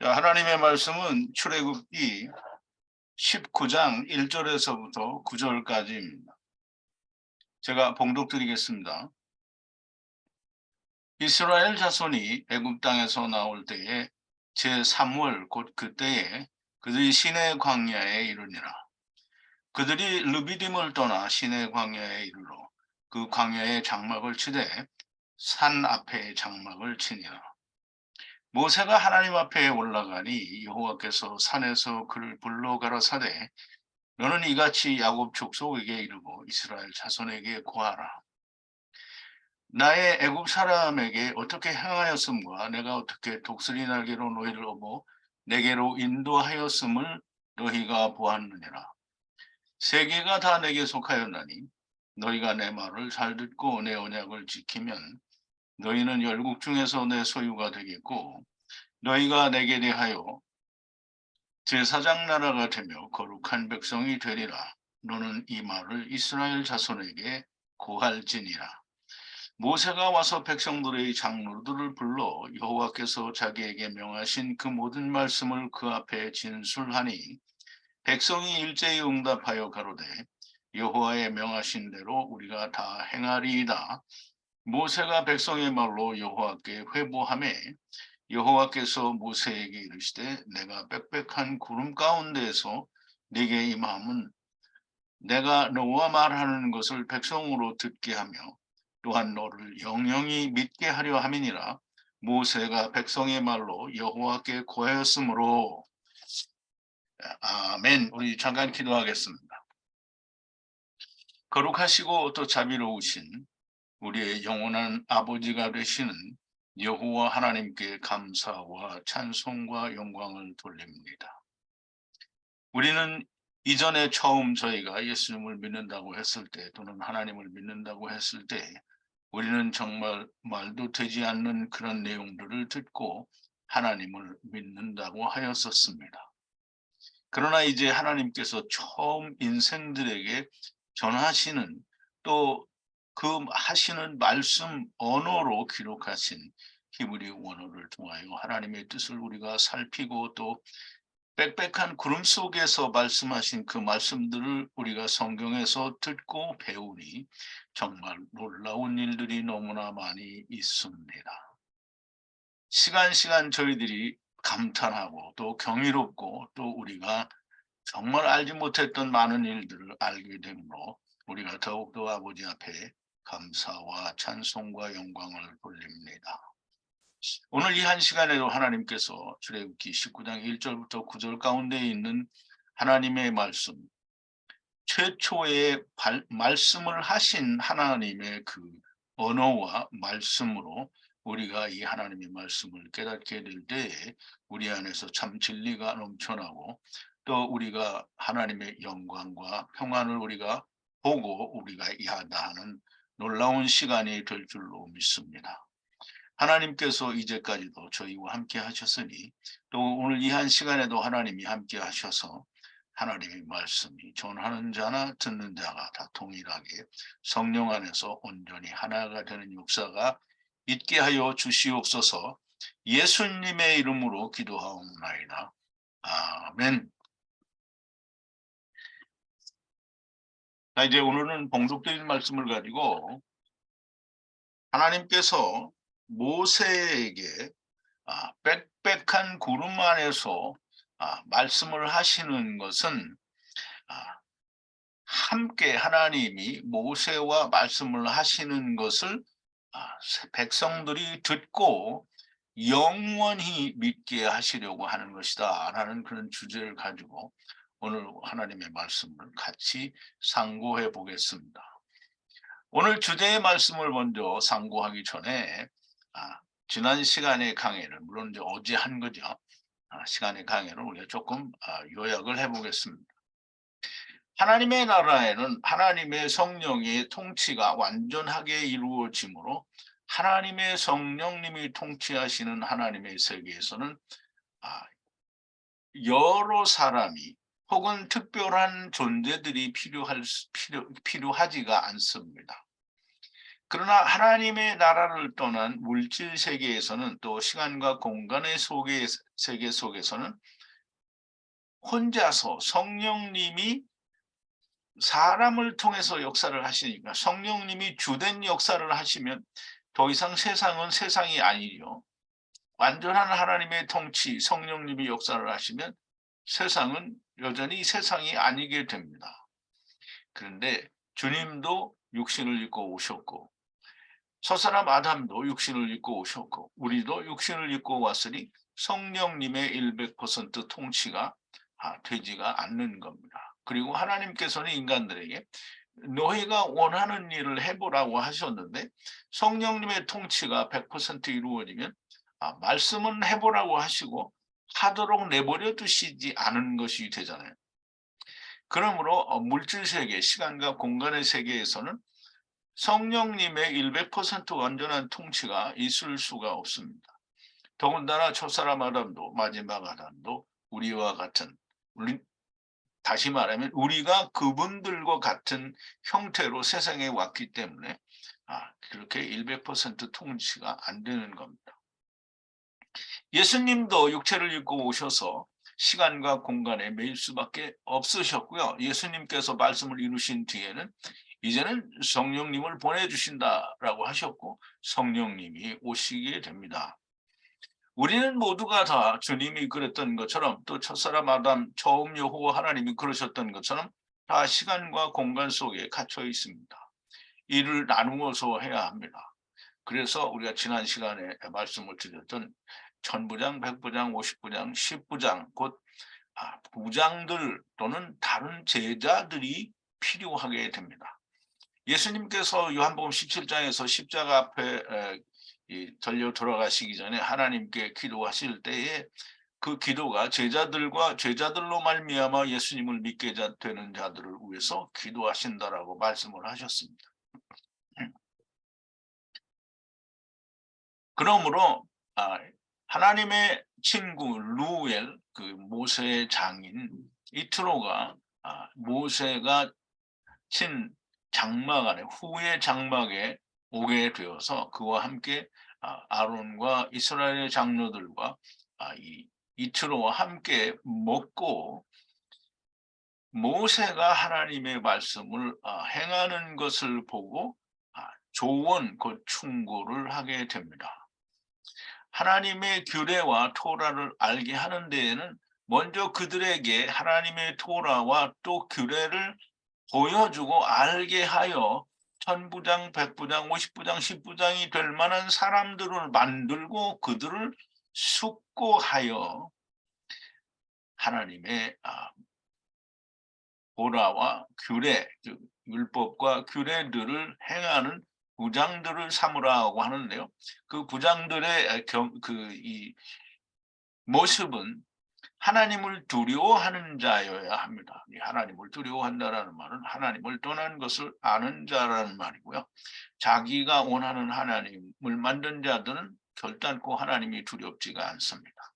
자, 하나님의 말씀은 출애굽기 19장 1절에서부터 9절까지입니다. 제가 봉독 드리겠습니다. 이스라엘 자손이 애굽 땅에서 나올 때에 제3월 곧 그때에 그들이 시내 광야에 이르니라. 그들이 르비딤을 떠나 시내 광야에 이르러 그 광야에 장막을 치되 산 앞에 장막을 치니라. 모세가 하나님 앞에 올라가니 여호와께서 산에서 그를 불러 가라사대 너는 이같이 야곱 족속에게 이르고 이스라엘 자손에게 고하라. 나의 애굽 사람에게 어떻게 행하였음과 내가 어떻게 독수리 날개로 너희를 업어 내게로 인도하였음을 너희가 보았느니라. 세계가 다 내게 속하였나니 너희가 내 말을 잘 듣고 내 언약을 지키면 너희는 열국 중에서 내 소유가 되겠고 너희가 내게 대하여 제사장 나라가 되며 거룩한 백성이 되리라. 너는 이 말을 이스라엘 자손에게 고할지니라. 모세가 와서 백성들의 장로들을 불러 여호와께서 자기에게 명하신 그 모든 말씀을 그 앞에 진술하니 백성이 일제히 응답하여 가로되 여호와의 명하신 대로 우리가 다 행하리이다. 모세가 백성의 말로 여호와께 회보하매 여호와께서 모세에게 이르시되 내가 빽빽한 구름 가운데에서 네게 임함은 내가 너와 말하는 것을 백성으로 듣게 하며 또한 너를 영영이 믿게 하려 함이니라. 모세가 백성의 말로 여호와께 고하였으므로. 아멘. 우리 잠깐 기도하겠습니다. 거룩하시고 또 자비로우신 우리의 영원한 아버지가 되시는 여호와 하나님께 감사와 찬송과 영광을 돌립니다. 우리는 이전에 처음 저희가 예수님을 믿는다고 했을 때 또는 하나님을 믿는다고 했을 때 우리는 정말 말도 되지 않는 그런 내용들을 듣고 하나님을 믿는다고 하였었습니다. 그러나 이제 하나님께서 처음 인생들에게 전하시는 또 그 하시는 말씀 언어로 기록하신 히브리 원어를 통하여 하나님의 뜻을 우리가 살피고 또 빽빽한 구름 속에서 말씀하신 그 말씀들을 우리가 성경에서 듣고 배우니 정말 놀라운 일들이 너무나 많이 있습니다. 시간 저희들이 감탄하고 또 경이롭고 또 우리가 정말 알지 못했던 많은 일들을 알게 되므로 우리가 더욱더 아버지 앞에 감사와 찬송과 영광을 돌립니다. 오늘 이 한 시간에도 하나님께서 출애굽기 19장 1절부터 9절 가운데 있는 하나님의 말씀, 최초의 말씀을 하신 하나님의 그 언어와 말씀으로 우리가 이 하나님의 말씀을 깨닫게 될 때에 우리 안에서 참 진리가 넘쳐나고 또 우리가 하나님의 영광과 평안을 우리가 보고 우리가 이하다 하는 놀라운 시간이 될 줄로 믿습니다. 하나님께서 이제까지도 저희와 함께 하셨으니 또 오늘 이 한 시간에도 하나님이 함께 하셔서 하나님의 말씀이 전하는 자나 듣는 자가 다 동일하게 성령 안에서 온전히 하나가 되는 역사가 있게 하여 주시옵소서. 예수님의 이름으로 기도하옵나이다. 아멘. 자, 이제 오늘은 봉독적인 말씀을 가지고 하나님께서 모세에게 빽빽한 구름 안에서 말씀을 하시는 것은 함께 하나님이 모세와 말씀을 하시는 것을 백성들이 듣고 영원히 믿게 하시려고 하는 것이다 라는 그런 주제를 가지고 오늘 하나님의 말씀을 같이 상고해 보겠습니다. 오늘 주제의 말씀을 먼저 상고하기 전에 지난 시간의 강의를 물론 이제 어제 한 거죠. 시간의 강의를 우리가 조금 요약을 해보겠습니다. 하나님의 나라에는 하나님의 성령의 통치가 완전하게 이루어지므로 하나님의 성령님이 통치하시는 하나님의 세계에서는 여러 사람이 혹은 특별한 존재들이 필요하지가 않습니다. 그러나 하나님의 나라를 떠난 물질 세계에서는, 또 시간과 공간의 세계 속에서는 혼자서 성령님이 사람을 통해서 역사를 하시니까, 성령님이 주된 역사를 하시면 더 이상 세상은 세상이 아니요, 완전한 하나님의 통치, 성령님이 역사를 하시면 세상은 여전히 세상이 아니게 됩니다. 그런데 주님도 육신을 입고 오셨고, 첫사람 아담도 육신을 입고 오셨고, 우리도 육신을 입고 왔으니 성령님의 100% 통치가 되지가 않는 겁니다. 그리고 하나님께서는 인간들에게 너희가 원하는 일을 해보라고 하셨는데, 성령님의 통치가 100% 이루어지면 말씀은 해보라고 하시고 하도록 내버려 두시지 않은 것이 되잖아요. 그러므로 물질 세계, 시간과 공간의 세계에서는 성령님의 100% 완전한 통치가 있을 수가 없습니다. 더군다나 첫사람 아담도 마지막 아담도 우리와 같은, 다시 말하면 우리가 그분들과 같은 형태로 세상에 왔기 때문에 그렇게 100% 통치가 안 되는 겁니다. 예수님도 육체를 입고 오셔서 시간과 공간에 매일 수밖에 없으셨고요. 예수님께서 말씀을 이루신 뒤에는 이제는 성령님을 보내주신다라고 하셨고, 성령님이 오시게 됩니다. 우리는 모두가 다 주님이 그랬던 것처럼, 또 첫사람 아담 처음 여호와 하나님이 그러셨던 것처럼 다 시간과 공간 속에 갇혀 있습니다. 이를 나누어서 해야 합니다. 그래서 우리가 지난 시간에 말씀을 드렸던 천부장, 백부장, 50부장, 10부장, 곧 부장들 또는 다른 제자들이 필요하게 됩니다. 예수님께서 요한복음 17장에서 십자가 앞에 달려 돌아가시기 전에 하나님께 기도하실 때에 그 기도가 제자들로 말미암아 예수님을 믿게 되는 자들을 위해서 기도하신다라고 말씀을 하셨습니다. 그러므로 하나님의 친구 루엘, 그 모세의 장인 이트로가 모세가 친 장막 안에, 후의 장막에 오게 되어서 그와 함께 아론과 이스라엘 장로들과 이트로와 함께 먹고, 모세가 하나님의 말씀을 행하는 것을 보고 조언, 곧 충고를 하게 됩니다. 하나님의 규례와 토라를 알게 하는 데에는 먼저 그들에게 하나님의 토라와 또 규례를 보여주고 알게 하여 천부장, 백부장, 50부장, 10부장이 될 만한 사람들을 만들고 그들을 숙고하여 하나님의 보라와 규례, 즉 율법과 규례들을 행하는 부장들을 삼으라고 하는데요. 그 부장들의 이 모습은 하나님을 두려워하는 자여야 합니다. 하나님을 두려워한다라는 말은 하나님을 떠난 것을 아는 자라는 말이고요. 자기가 원하는 하나님을 만든 자들은 결단코 하나님이 두렵지가 않습니다.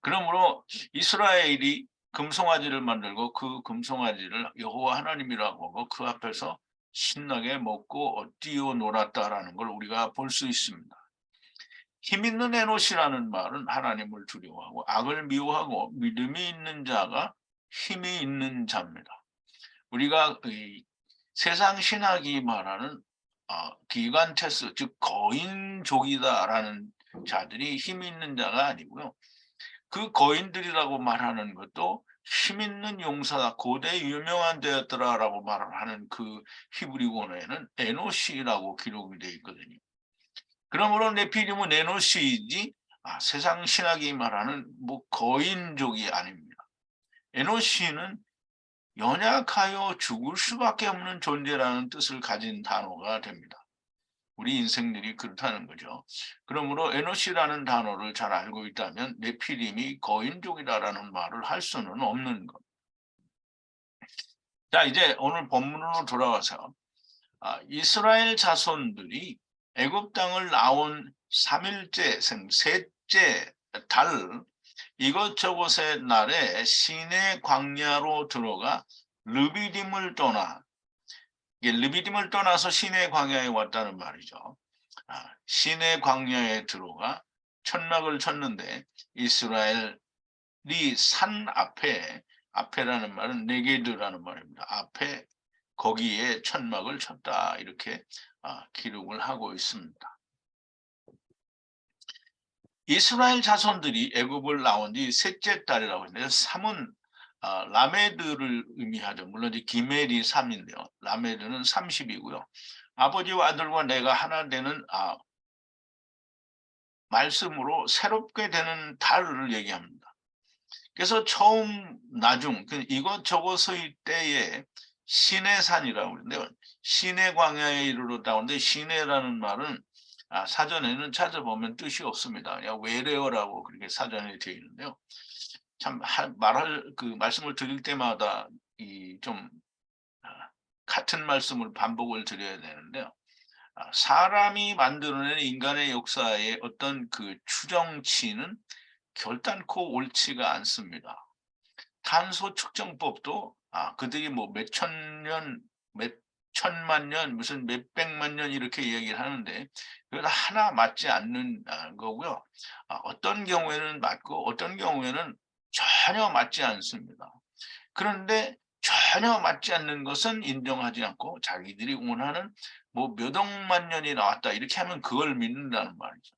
그러므로 이스라엘이 금송아지를 만들고 그 금송아지를 여호와 하나님이라고 하고 그 앞에서 신나게 먹고 뛰어놀았다라는 걸 우리가 볼 수 있습니다. 힘 있는 에노시라는 말은 하나님을 두려워하고 악을 미워하고 믿음이 있는 자가 힘이 있는 자입니다. 우리가 세상 신학이 말하는 기간테스, 즉 거인족이다라는 자들이 힘 있는 자가 아니고요. 그 거인들이라고 말하는 것도 힘 있는 용사다, 고대 유명한 데였더라라고 말을 하는 그 히브리어에는 에노시라고 기록이 되어 있거든요. 그러므로 네피림은 에노시이지 세상 신학이 말하는 거인족이 아닙니다. 에노시는 연약하여 죽을 수밖에 없는 존재라는 뜻을 가진 단어가 됩니다. 우리 인생들이 그렇다는 거죠. 그러므로 에노시라는 단어를 잘 알고 있다면 네피림이 거인족이다라는 말을 할 수는 없는 것. 자, 이제 오늘 본문으로 돌아와서 이스라엘 자손들이 애굽 땅을 나온 3일째, 셋째 달 이것저것의 날에 시내 광야로 들어가 르비딤을 떠나 이게 르비딤을 떠나서 시내 광야에 왔다는 말이죠. 시내 광야에 들어가 천막을 쳤는데 이스라엘이 산 앞에라는 말은 네게드라는 말입니다. 앞에 거기에 천막을 쳤다 이렇게 기록을 하고 있습니다. 이스라엘 자손들이 애굽을 나온 지 셋째 달이라고 했는데 3은 라메드를 의미하죠. 물론 이제 기멜이 3인데요. 라메드는 30이고요. 아버지와 아들과 내가 하나 되는 말씀으로 새롭게 되는 달을 얘기합니다. 그래서 처음 나중 이것저것의 때에 시내산이라고 그러는데요. 시내 광야에 이르렀다는데 시내라는 말은 사전에는 찾아보면 뜻이 없습니다. 그냥 외래어라고 그렇게 사전에 되어 있는데요. 참 말씀을 드릴 때마다 좀 같은 말씀을 반복을 드려야 되는데요. 사람이 만들어낸 인간의 역사의 어떤 그 추정치는 결단코 옳지가 않습니다. 탄소 측정법도 그들이 뭐 몇천 년, 몇 천만 년, 무슨 몇백만 년 이렇게 얘기를 하는데 그래도 하나 맞지 않는 거고요. 어떤 경우에는 맞고 어떤 경우에는 전혀 맞지 않습니다. 그런데 전혀 맞지 않는 것은 인정하지 않고 자기들이 원하는 뭐 몇 억만 년이 나왔다 이렇게 하면 그걸 믿는다는 말이죠.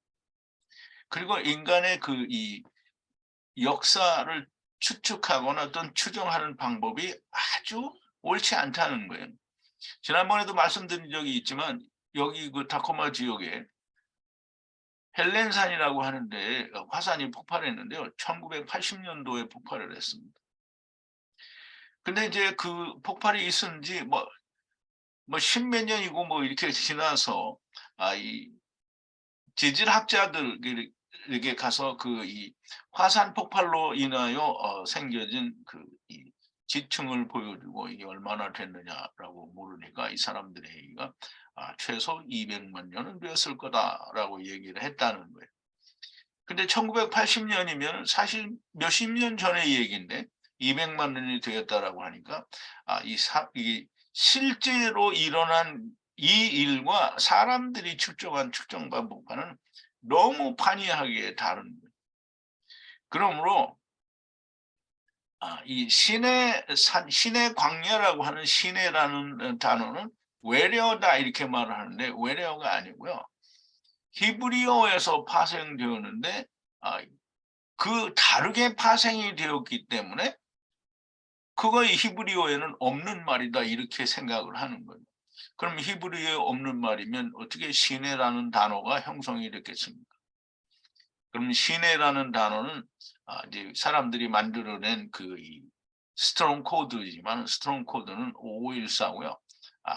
그리고 인간의 이 역사를 추측하거나 어떤 추정하는 방법이 아주 옳지 않다는 거예요. 지난번에도 말씀드린 적이 있지만 여기 그 타코마 지역에 헬렌산이라고 하는데 화산이 폭발했는데요. 1980년도에 폭발을 했습니다. 근데 이제 그 폭발이 있은 지 뭐 십몇 년이고 뭐 이렇게 지나서 이 지질학자들에게 가서 이 화산 폭발로 인하여 생겨진 이 지층을 보여주고 이게 얼마나 됐느냐라고 물으니까 이 사람들의 얘기가 최소 200만 년은 되었을 거다라고 얘기를 했다는 거예요. 근데 1980년이면 사실 몇십 년 전의 얘기인데 200만 년이 되었다라고 하니까 이 실제로 일어난 이 일과 사람들이 측정한 측정 방법과는 너무 판이하게 다른 거예요. 그러므로 이 신의 광야라고 하는 신의라는 단어는 외래어다 이렇게 말을 하는데 외래어가 아니고요. 히브리어에서 파생되었는데 그 다르게 파생이 되었기 때문에 그거의 히브리어에는 없는 말이다 이렇게 생각을 하는 거예요. 그럼 히브리어에 없는 말이면 어떻게 시내라는 단어가 형성이 됐겠습니까? 그럼 시내라는 단어는 이제 사람들이 만들어낸 이 스트롱 코드이지만 스트롱 코드는 5514고요.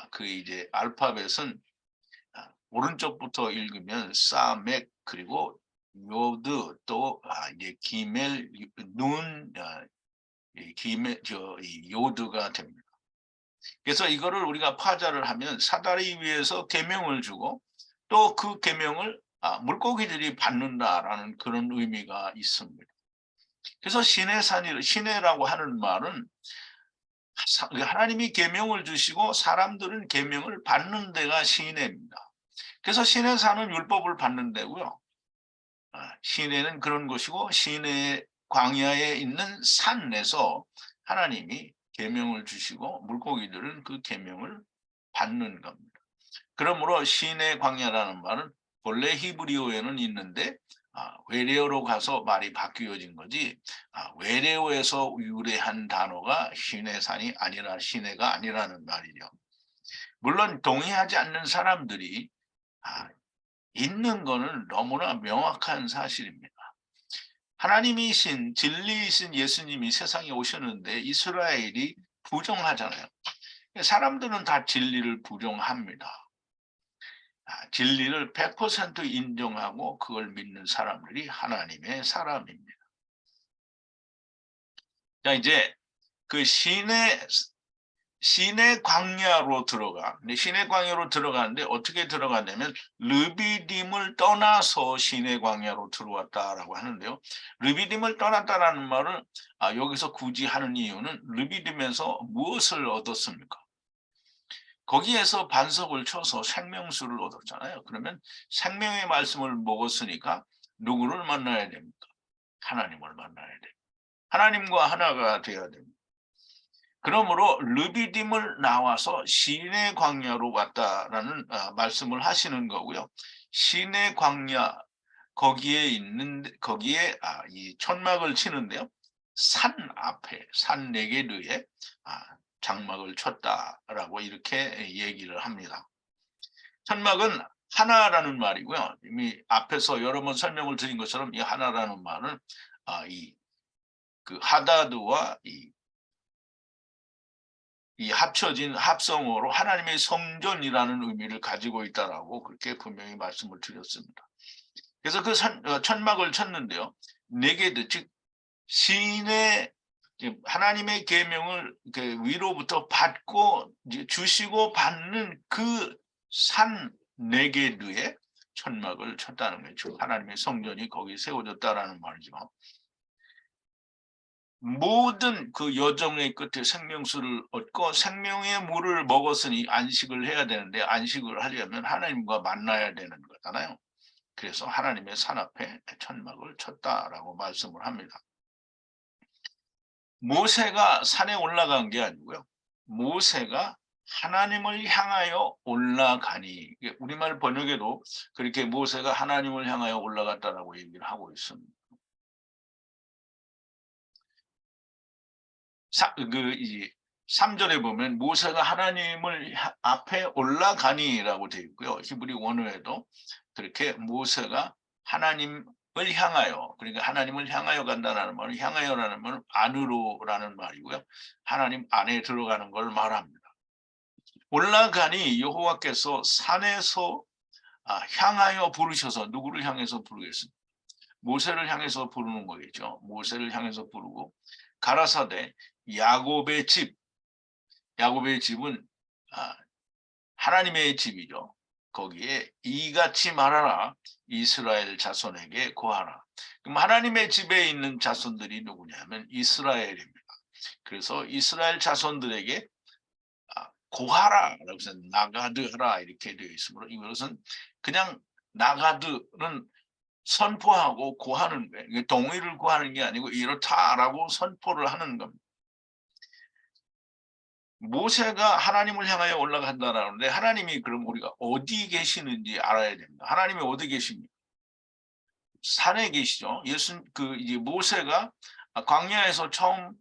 그 이제 알파벳은 오른쪽부터 읽으면 사맥 그리고 요드 또 이제 기멜 눈 이 요드가 됩니다. 그래서 이거를 우리가 파자를 하면 사다리 위에서 계명을 주고 또 그 계명을 물고기들이 받는다라는 그런 의미가 있습니다. 그래서 시내라고 하는 말은 하나님이 계명을 주시고 사람들은 계명을 받는 데가 시내입니다. 그래서 시내산은 율법을 받는 데고요. 시내는 그런 것이고 시내 광야에 있는 산에서 하나님이 계명을 주시고 물고기들은 그 계명을 받는 겁니다. 그러므로 시내 광야라는 말은 본래 히브리어에는 있는데 외래어로 가서 말이 바뀌어진 거지 외래어에서 유래한 단어가 시내산이 아니라 시내가 아니라는 말이죠. 물론 동의하지 않는 사람들이 있는 거는 너무나 명확한 사실입니다. 하나님이신 진리이신 예수님이 세상에 오셨는데 이스라엘이 부정하잖아요. 사람들은 다 진리를 부정합니다. 진리를 100% 인정하고 그걸 믿는 사람들이 하나님의 사람입니다. 자, 이제 그 시내 광야로 근데 시내 광야로 들어가는데 어떻게 들어갔냐면 르비딤을 떠나서 시내 광야로 들어왔다라고 하는데요. 르비딤을 떠났다라는 말을 여기서 굳이 하는 이유는 르비딤에서 무엇을 얻었습니까? 거기에서 반석을 쳐서 생명수를 얻었잖아요. 그러면 생명의 말씀을 먹었으니까 누구를 만나야 됩니까? 하나님을 만나야 돼요. 하나님과 하나가 되어야 됩니다. 그러므로 르비딤을 나와서 시내 광야로 왔다라는 말씀을 하시는 거고요. 시내 광야 거기에 이 천막을 치는데요. 산 앞에 산 네게르에 장막을 쳤다라고 이렇게 얘기를 합니다. 천막은 하나라는 말이고요. 이미 앞에서 여러 번 설명을 드린 것처럼 이 하나라는 말은 그 하다드와 이 합쳐진 합성어로 하나님의 성전이라는 의미를 가지고 있다라고 그렇게 분명히 말씀을 드렸습니다. 그래서 그 천막을 쳤는데요. 네게드 즉 신의 하나님의 계명을 위로부터 받고 주시고 받는 그 산 네게드에 천막을 쳤다는 거죠. 하나님의 성전이 거기 세워졌다라는 말이죠. 모든 그 여정의 끝에 생명수를 얻고 생명의 물을 먹었으니 안식을 해야 되는데 안식을 하려면 하나님과 만나야 되는 거잖아요. 그래서 하나님의 산 앞에 천막을 쳤다라고 말씀을 합니다. 모세가 산에 올라간 게 아니고요. 모세가 하나님을 향하여 올라가니, 우리말 번역에도 그렇게 모세가 하나님을 향하여 올라갔다라고 얘기를 하고 있습니다. 3절에 보면 모세가 하나님을 앞에 올라가니라고 되어 있고요. 히브리 원어에도 그렇게 모세가 하나님을 향하여, 그러니까 하나님을 향하여 간다는 말은 향하여라는 말은 안으로라는 말이고요. 하나님 안에 들어가는 걸 말합니다. 올라가니 여호와께서 산에서 향하여 부르셔서 누구를 향해서 부르겠습니까? 모세를 향해서 부르는 거겠죠. 모세를 향해서 부르고 가라사대 야곱의 집은 하나님의 집이죠. 거기에 이같이 말하라 이스라엘 자손에게 고하라. 그럼 하나님의 집에 있는 자손들이 누구냐면 이스라엘입니다. 그래서 이스라엘 자손들에게 고하라라고 해서 나가드하라 이렇게 되어 있으므로 이것은 그냥 나가드는 선포하고 고하는 거예요. 동의를 구하는 게 아니고 이렇다라고 선포를 하는 겁니다. 모세가 하나님을 향하여 올라간다는데 하나님이 그럼 우리가 어디 계시는지 알아야 됩니다. 하나님이 어디 계십니까? 산에 계시죠. 이제 모세가 광야에서 처음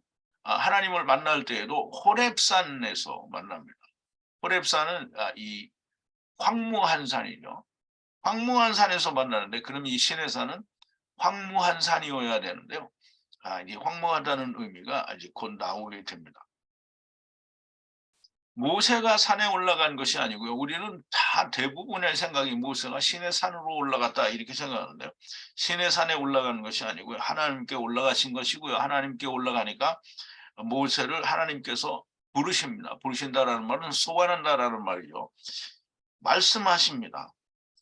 하나님을 만날 때에도 호렙산에서 만납니다. 호렙산은 이 황무한 산이죠. 황무한 산에서 만나는데 그럼 이 시내산은 황무한 산이어야 되는데요. 이제 황무하다는 의미가 이제 곧 나오게 됩니다. 모세가 산에 올라간 것이 아니고요. 우리는 다 대부분의 생각이 모세가 시내 산으로 올라갔다 이렇게 생각하는데요. 시내 산에 올라가는 것이 아니고요. 하나님께 올라가신 것이고요. 하나님께 올라가니까 모세를 하나님께서 부르십니다. 부르신다라는 말은 소환한다라는 말이죠. 말씀하십니다.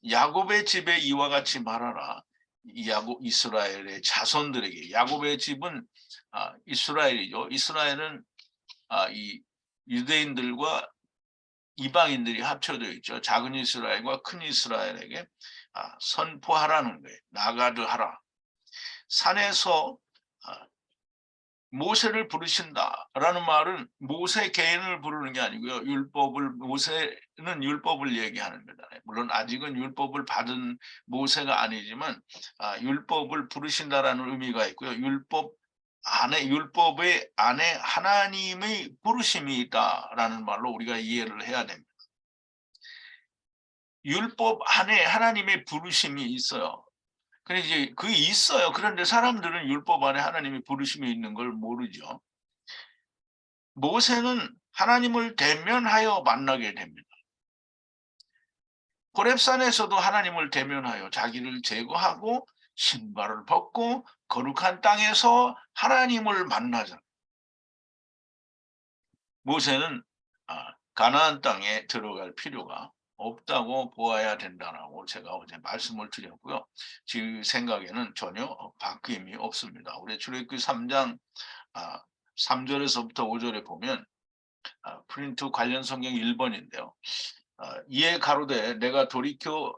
야곱의 집에 이와 같이 말하라. 이스라엘의 자손들에게. 야곱의 집은 이스라엘이죠. 이스라엘은 이 유대인들과 이방인들이 합쳐져 있죠. 작은 이스라엘과 큰 이스라엘에게 선포하라는 거예요. 나가드하라. 산에서 모세를 부르신다라는 말은 모세 개인을 부르는 게 아니고요. 모세는 율법을 얘기하는 거잖아요. 물론 아직은 율법을 받은 모세가 아니지만 율법을 부르신다라는 의미가 있고요. 율법의 안에 하나님의 부르심이 있다라는 말로 우리가 이해를 해야 됩니다. 율법 안에 하나님의 부르심이 있어요. 근데 이제 그게 있어요. 그런데 사람들은 율법 안에 하나님의 부르심이 있는 걸 모르죠. 모세는 하나님을 대면하여 만나게 됩니다. 호렙산에서도 하나님을 대면하여 자기를 제거하고 신발을 벗고 거룩한 땅에서 하나님을 만나잖아요. 모세는 가나안 땅에 들어갈 필요가 없다고 보아야 된다라고 제가 어제 말씀을 드렸고요. 제 생각에는 전혀 바뀜이 없습니다. 우리 출애굽기 3장 3절에서부터 5절에 보면 프린트 관련 성경 1번인데요. 이에 가로되 내가 돌이켜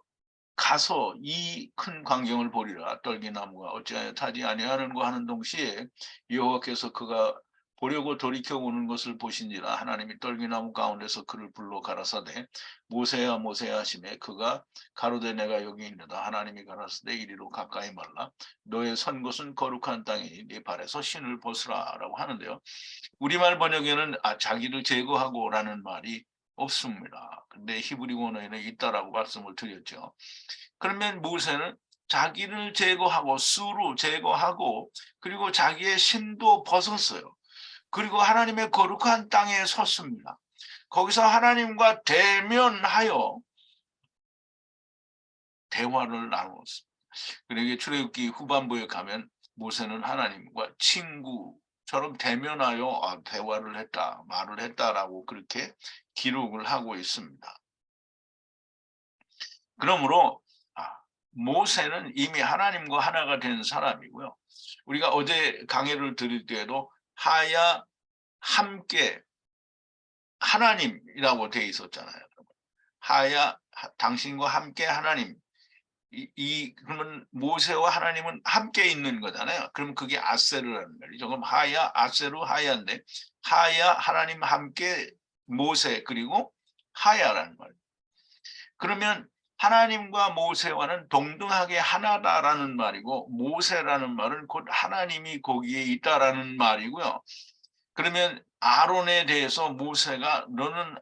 가서 이 큰 광경을 보리라. 떨기나무가 어찌하여 타지 아니하는고 하는 동시에 여호와께서 그가 보려고 돌이켜 오는 것을 보신지라. 하나님이 떨기나무 가운데서 그를 불러 가라사대 모세야 모세야 하시매 그가 가로되 내가 여기 있느다. 하나님이 가라사대 이리로 가까이 말라. 너의 선 곳은 거룩한 땅이니 네 발에서 신을 벗으라라고 하는데요. 우리말 번역에는 자기를 제거하고라는 말이 없습니다. 근데 히브리 원어에는 있다라고 말씀을 드렸죠. 그러면 모세는 자기를 제거하고 수로 제거하고 그리고 자기의 신도 벗었어요. 그리고 하나님의 거룩한 땅에 섰습니다. 거기서 하나님과 대면하여 대화를 나누었습니다. 그러게 출애굽기 후반부에 가면 모세는 하나님과 친구처럼 대면하여 대화를 했다, 말을 했다라고 그렇게 기록을 하고 있습니다. 그러므로 모세는 이미 하나님과 하나가 된 사람이고요. 우리가 어제 강의를 드릴 때에도 하야 함께 하나님이라고 되어 있었잖아요. 하야 당신과 함께 하나님. 그러면 모세와 하나님은 함께 있는 거잖아요. 그럼 그게 아세르라는 말이죠. 그럼 하야 아세르 하야인데 하야 하나님 함께 모세 그리고 하야라는 말이에요. 그러면 하나님과 모세와는 동등하게 하나다라는 말이고 모세라는 말은 곧 하나님이 거기에 있다라는 말이고요. 그러면 아론에 대해서 모세가 너는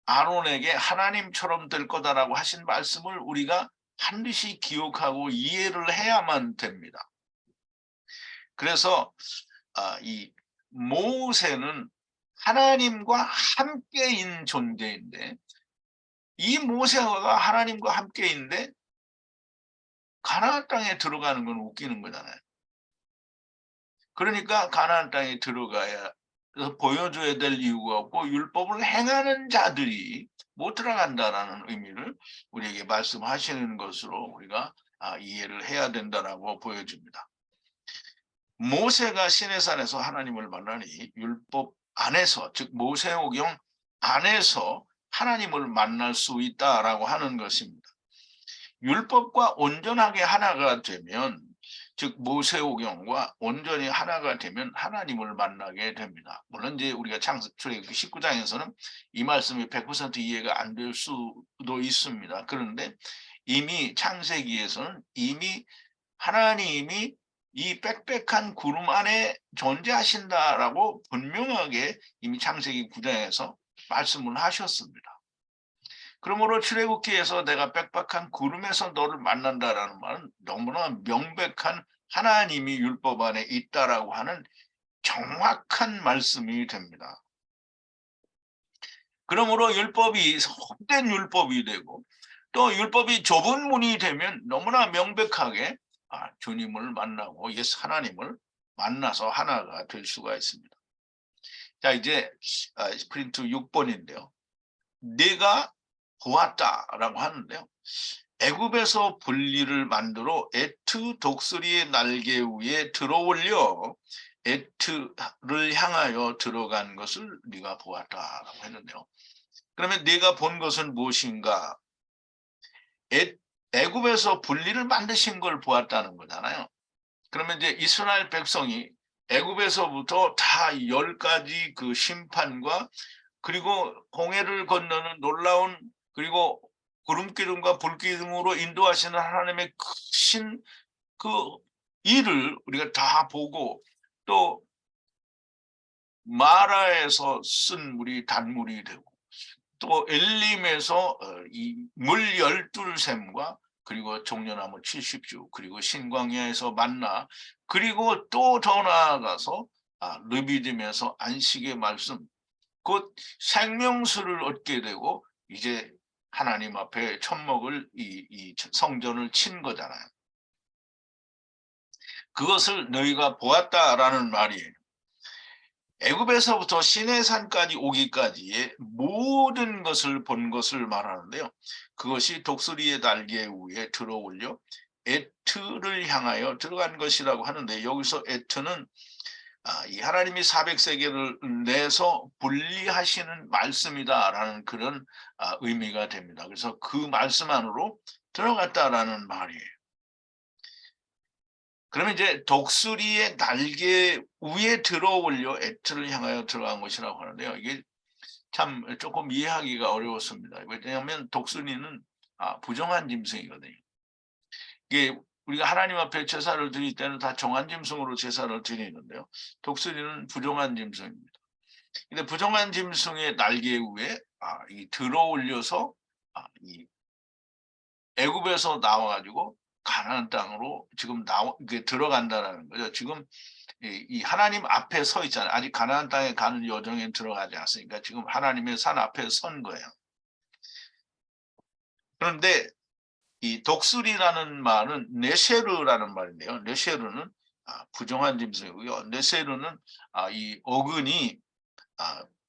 아론에게 하나님처럼 될 거다라고 하신 말씀을 우리가 반드시 기억하고 이해를 해야만 됩니다. 그래서 이 모세는 하나님과 함께인 존재인데 이 모세가 하나님과 함께인데 가나안 땅에 들어가는 건 웃기는 거잖아요. 그러니까 가나안 땅에 들어가야 보여줘야 될 이유가 없고 율법을 행하는 자들이 못 들어간다라는 의미를 우리에게 말씀하시는 것으로 우리가 이해를 해야 된다라고 보여줍니다. 모세가 시내산에서 하나님을 만나니 율법 안에서 즉 모세오경 안에서 하나님을 만날 수 있다라고 하는 것입니다. 율법과 온전하게 하나가 되면 즉 모세오경과 온전히 하나가 되면 하나님을 만나게 됩니다. 물론 이제 우리가 출애굽기 19장에서는 이 말씀이 100% 이해가 안 될 수도 있습니다. 그런데 이미 창세기에서는 이미 하나님이 이 빽빽한 구름 안에 존재하신다라고 분명하게 이미 창세기 9장에서 말씀을 하셨습니다. 그러므로 출애굽기에서 내가 빽빽한 구름에서 너를 만난다라는 말은 너무나 명백한 하나님이 율법 안에 있다라고 하는 정확한 말씀이 됩니다. 그러므로 율법이 헛된 율법이 되고 또 율법이 좁은 문이 되면 너무나 명백하게 주님을 만나고 예수 하나님을 만나서 하나가 될 수가 있습니다. 자 이제 프린트 6번인데요. 내가 보았다라고 하는데요. 애굽에서 분리를 만들어 에트 독수리의 날개 위에 들어올려 에트를 향하여 들어간 것을 네가 보았다라고 했는데요. 그러면 네가 본 것은 무엇인가? 애굽에서 분리를 만드신 걸 보았다는 거잖아요. 그러면 이제 이스라엘 백성이 애굽에서부터 다 10가지 그 심판과 그리고 홍해를 건너는 놀라운 그리고 구름기둥과 불기둥으로 인도하시는 하나님의 크신 그 일을 우리가 다 보고 또 마라에서 쓴 물이 단물이 되고 또 엘림에서 이 물 12샘과 그리고 종려나무 70주 그리고 신광야에서 만나 그리고 또 더 나아가서 르비딤에서 안식의 말씀 곧 생명수를 얻게 되고 이제 하나님 앞에 첫 먹을 이 성전을 친 거잖아요. 그것을 너희가 보았다라는 말이에요. 애굽에서부터 시내산까지 오기까지의 모든 것을 본 것을 말하는데요. 그것이 독수리의 날개 위에 들어올려 에트를 향하여 들어간 것이라고 하는데 여기서 에트는 이 하나님이 400세계를 내서 분리하시는 말씀이다라는 그런 의미가 됩니다. 그래서 그 말씀 안으로 들어갔다라는 말이에요. 그러면 이제 독수리의 날개 위에 들어올려 에트를 향하여 들어간 것이라고 하는데요. 이게 참 조금 이해하기가 어려웠습니다. 왜냐하면 독수리는 부정한 짐승이거든요. 이게 우리가 하나님 앞에 제사를 드릴 때는 다 정한 짐승으로 제사를 드리는데요. 독수리는 부정한 짐승입니다. 근데 부정한 짐승의 날개 위에 이 들어올려서 이 애굽에서 나와가지고 가나안 땅으로 지금 들어간다라는 거죠. 지금 이 하나님 앞에 서 있잖아요. 아직 가나안 땅에 가는 여정에 들어가지 않았으니까 지금 하나님의 산 앞에 선 거예요. 그런데 이 독수리라는 말은 네쉐르라는 말인데요. 네쉐르는 부정한 짐승이고요. 네쉐르는 이 어근이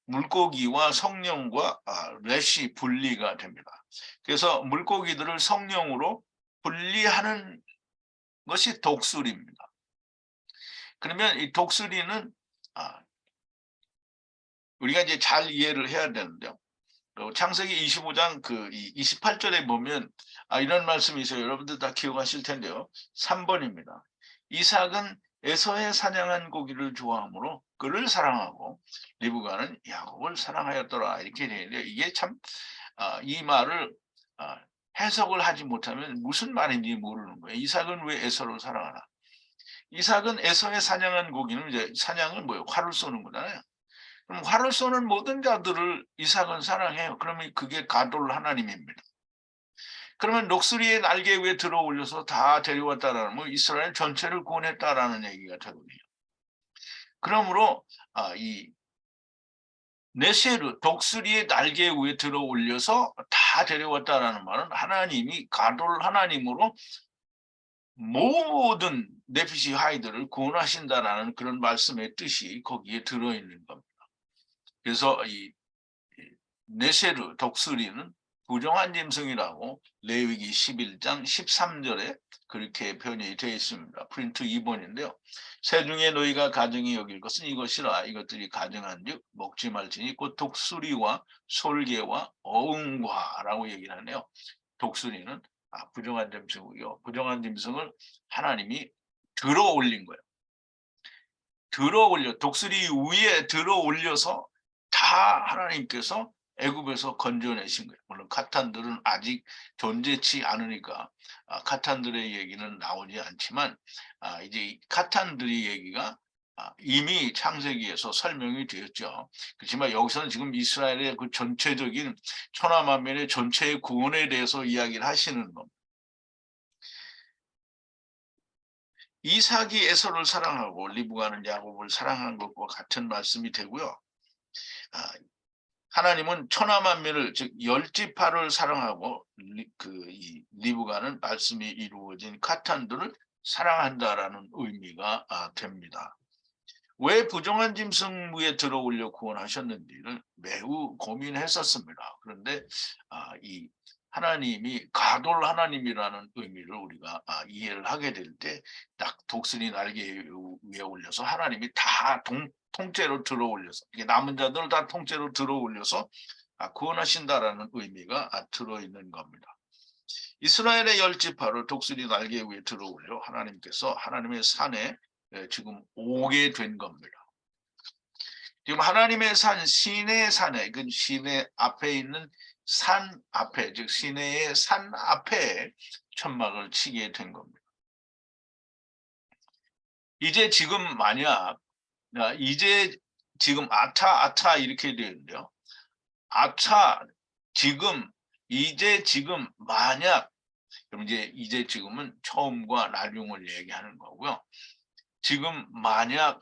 물고기와 성령과 렛이 분리가 됩니다. 그래서 물고기들을 성령으로 분리하는 것이 독수리입니다. 그러면 이 독수리는 우리가 이제 잘 이해를 해야 되는데요. 창세기 25장 28절에 보면 이런 말씀이 있어요. 여러분들 다 기억하실 텐데요. 3번입니다. 이삭은 에서의 사냥한 고기를 좋아하므로 그를 사랑하고 리브가는 야곱을 사랑하였더라. 이렇게 되는데 이게 참 이 말을 해석을 하지 못하면 무슨 말인지 모르는 거예요. 이삭은 왜 에서를 사랑하나? 이삭은 에서의 사냥한 고기는 이제 사냥을 뭐예요? 활을 쏘는 거잖아요. 그럼 활을 쏘는 모든 자들을 이삭은 사랑해요. 그러면 그게 가돌 하나님입니다. 그러면 녹수리의 날개 위에 들어 올려서 다 데려왔다라는 뭐 이스라엘 전체를 구원했다라는 얘기가 되거든요. 그러므로 이 네세르 독수리의 날개 위에 들어 올려서 다 데려왔다라는 말은 하나님이 가돌 하나님으로 모든 네피시 하이들을 구원하신다라는 그런 말씀의 뜻이 거기에 들어있는 겁니다. 그래서 이 네세르 독수리는 부정한 짐승이라고 레위기 11장 13절에 그렇게 표현이 되어 있습니다. 프린트 2번인데요. 새중에 너희가 가증히 여길 것은 이것이라. 이것들이 가증한즉 먹지 말지니 곧 독수리와 솔개와 어흥과라고 얘기를 하네요. 독수리는 부정한 짐승이고요. 부정한 짐승을 하나님이 들어 올린 거예요. 들어 올려 독수리 위에 들어 올려서 다 하나님께서 애굽에서 건져내신 거예요. 물론 카탄들은 아직 존재치 않으니까 카탄들의 얘기는 나오지 않지만 이제 카탄들의 얘기가 이미 창세기에서 설명이 되었죠. 그렇지만 여기서는 지금 이스라엘의 그 전체적인 천하만민의 전체의 구원에 대해서 이야기를 하시는 겁니다. 이삭이 에서를 사랑하고 리브가는 야곱을 사랑하는 것과 같은 말씀이 되고요. 하나님은 천하만민을 즉 열지파를 사랑하고 이 리브가는 말씀이 이루어진 카탄들을 사랑한다라는 의미가 됩니다. 왜 부정한 짐승 위에 들어올려 구원하셨는지를 매우 고민했었습니다. 그런데 이 하나님이 가돌 하나님이라는 의미를 우리가 이해를 하게 될 때 딱 독수리 날개 위에 올려서 하나님이 다 통째로 들어올려서 이게 남은 자들을 다 통째로 들어올려서 구원하신다라는 의미가 들어있는 겁니다. 이스라엘의 열지파를 독수리 날개 위에 들어올려 하나님께서 하나님의 산에 지금 오게 된 겁니다. 지금 하나님의 산 시내 산에 그 시내 앞에 있는 산 앞에 즉 시내의 산 앞에 천막을 치게 된 겁니다. 이제 지금 만약 이제 지금 아타 이렇게 되는데요. 아타 지금 이제 지금 만약 그럼 이제 지금은 처음과 나중을 얘기하는 거고요. 지금 만약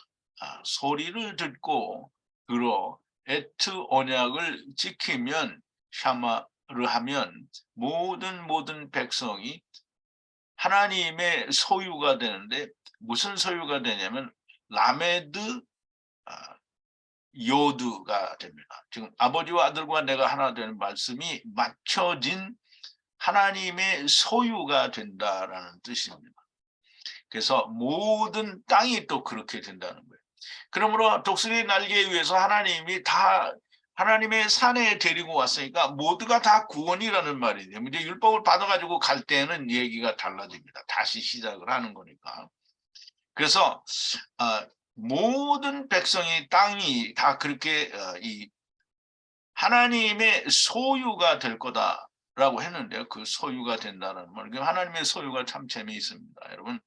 소리를 듣고 들어 에트 언약을 지키면 샤마를 하면 모든 백성이 하나님의 소유가 되는데 무슨 소유가 되냐면 라메드 요드가 됩니다. 지금 아버지와 아들과 내가 하나 되는 말씀이 맞춰진 하나님의 소유가 된다라는 뜻입니다. 그래서 모든 땅이 또 그렇게 된다는 거예요. 그러므로 독수리 날개에 의해서 하나님이 다 하나님의 산에 데리고 왔으니까 모두가 다 구원이라는 말이에요. 이제 율법을 받아가지고 갈 때는 얘기가 달라집니다. 다시 시작을 하는 거니까. 그래서 모든 백성이 땅이 다 그렇게 이 하나님의 소유가 될 거다라고 했는데요. 그 소유가 된다는 말. 하나님의 소유가 참 재미있습니다. 여러분,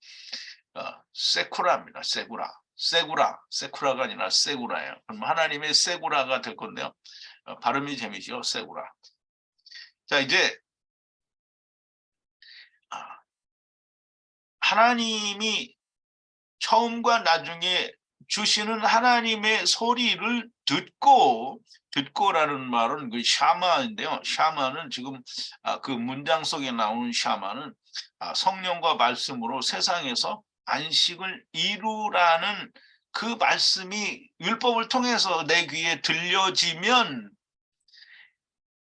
세쿠라입니다. 세쿠라가 아니라 세구라예요. 그럼 하나님의 세구라가 될 건데요. 발음이 재미죠. 세구라. 자, 이제 하나님이 처음과 나중에 주시는 하나님의 소리를 듣고라는 말은 그 샤마인데요. 샤마는 지금 그 문장 속에 나오는 샤마는 성령과 말씀으로 세상에서 안식을 이루라는 그 말씀이 율법을 통해서 내 귀에 들려지면,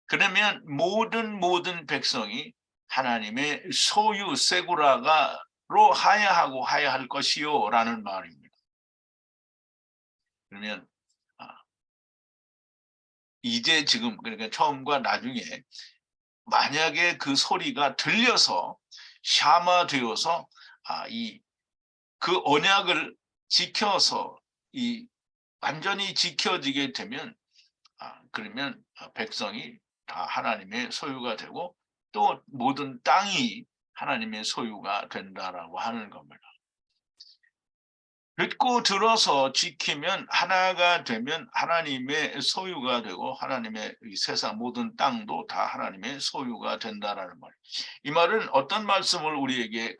그러면 모든 백성이 하나님의 소유 세구라가로 하야하고 하야할 것이요 라는 말입니다. 그러면 이제 지금, 그러니까 처음과 나중에 만약에 그 소리가 들려서 샤마 되어서 그 언약을 지켜서 완전히 지켜지게 되면 그러면 백성이 다 하나님의 소유가 되고 또 모든 땅이 하나님의 소유가 된다라고 하는 겁니다. 듣고 들어서 지키면 하나가 되면 하나님의 소유가 되고 하나님의 이 세상 모든 땅도 다 하나님의 소유가 된다라는 말. 이 말은 어떤 말씀을 우리에게